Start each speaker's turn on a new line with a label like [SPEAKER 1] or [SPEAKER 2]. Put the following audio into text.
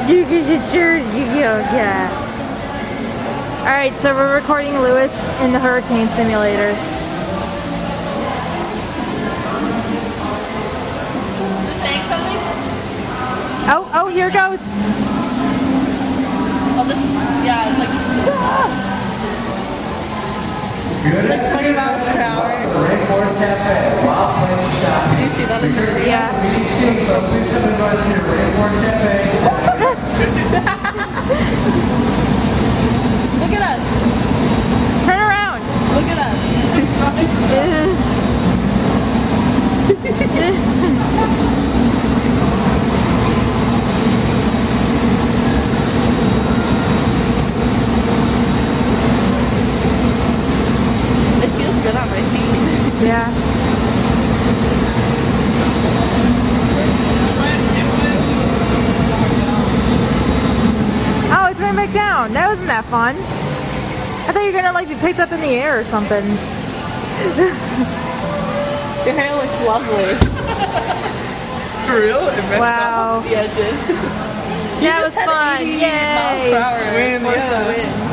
[SPEAKER 1] You get your jersey, yeah. Alright, so we're recording Lewis in the hurricane simulator.
[SPEAKER 2] Is it saying something?
[SPEAKER 1] Oh, here it goes.
[SPEAKER 2] Oh, this is, yeah, it's like, like 20 miles per hour.
[SPEAKER 3] Rainforest Cafe, wild place to shop.
[SPEAKER 2] Do you see that in the video?
[SPEAKER 1] Yeah.
[SPEAKER 3] Me too, so please come and join us here at Rainforest Cafe.
[SPEAKER 2] Look at us.
[SPEAKER 1] Turn around.
[SPEAKER 2] Look at us. It feels good on my feet.
[SPEAKER 1] Yeah. Oh, it's going back down. That wasn't that fun. I thought you were gonna like be picked up in the air or something.
[SPEAKER 2] Your hair looks lovely.
[SPEAKER 4] For real? It messed
[SPEAKER 1] Wow.
[SPEAKER 4] up?
[SPEAKER 2] Yeah, it did.
[SPEAKER 1] Yeah, it was fun.
[SPEAKER 2] 80
[SPEAKER 1] Yay.
[SPEAKER 2] miles per hour.
[SPEAKER 4] Wind,
[SPEAKER 2] Force
[SPEAKER 4] yeah.
[SPEAKER 2] the wind.